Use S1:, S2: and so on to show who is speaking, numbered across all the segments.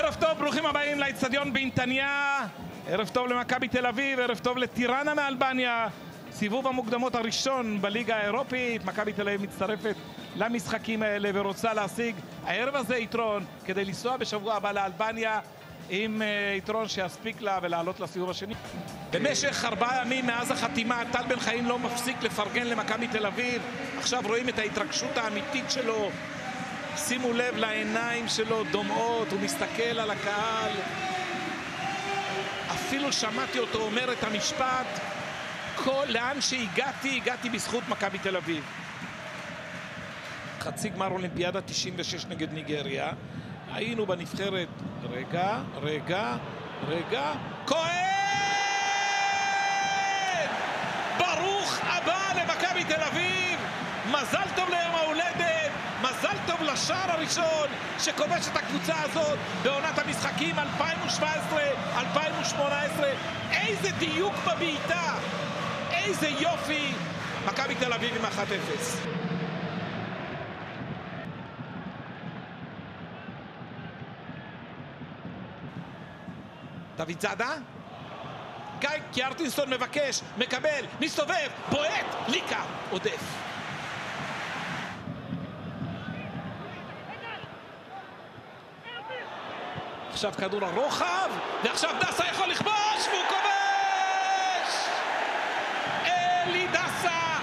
S1: ערב טוב, ברוכים הבאים לאצטדיון בנתניה. ערב טוב למכבי תל אביב, ערב טוב לטיראנה מאלבניה. סיבוב המוקדמות הראשון בליגה האירופית. מכבי תל אביב מצטרפת למשחקים האלה ורוצה להשיג הערב הזה יתרון כדי לנסוע בשבוע הבא לאלבניה עם יתרון שיספיק לה ולעלות לסיבוב השני. במשך 4 ימים מאז החתימה טל בן חיים לא מפסיק לפרגן למכבי תל אביב. עכשיו רואים את ההתרגשות האמיתית שלו. שימו לב לעיניים שלו דומעות, הוא מסתכל על הקהל. אפילו שמעתי אותו אומר את המשפט, לאן שהגעתי, הגעתי בזכות מכבי תל אביב. חצי גמר אולימפיאדה 96 נגד ניגריה. היינו בנבחרת, רגע, כהן! ברוך הבא למכבי תל אביב! מזל טוב ליום ההולדת, מזל טוב לשער הראשון שכובש את הקבוצה הזאת בעונת המשחקים 2017-2018. איזה דיוק בבעיטה, איזה יופי. מכבי תל אביב עם 1-0. דוד זאדה, גיא קיארטינסון מבקש, מקבל, מסתובב, בועט, ליקה, עודף. עכשיו כדור הרוחב, ועכשיו דסה יכול לכבוש, והוא כובש! אלי דסה!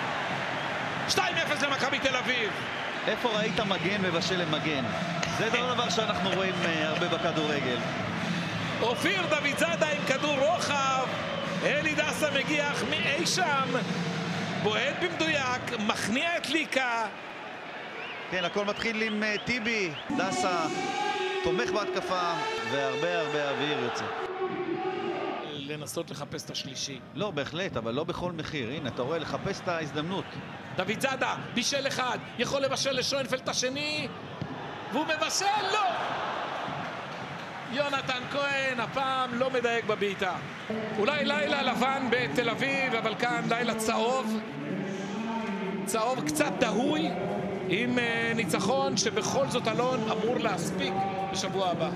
S1: 2-0 למכבי תל אביב.
S2: איפה ראית מגן מבשל למגן? זה דבר שאנחנו רואים הרבה בכדורגל.
S1: אופיר דוד זאדה עם כדור רוחב, אלי דסה מגיח מאי שם, בועט במדויק, מכניע את ליקה.
S2: כן, הכל מתחיל עם טיבי, דסה תומך בהתקפה והרבה אוויר יוצא.
S1: לנסות לחפש את השלישי.
S2: לא, בהחלט, אבל לא בכל מחיר. הנה, אתה רואה, לחפש את ההזדמנות.
S1: דוד זאדה, בישל אחד, יכול לבשל לשוינפלד השני, והוא מבשל, לא! יונתן כהן הפעם לא מדייק בבעיטה. אולי לילה לבן בתל אביב, אבל כאן לילה צהוב. צהוב קצת דהוי, עם ניצחון שבכל זאת אלון אמור להספיק בשבוע הבא.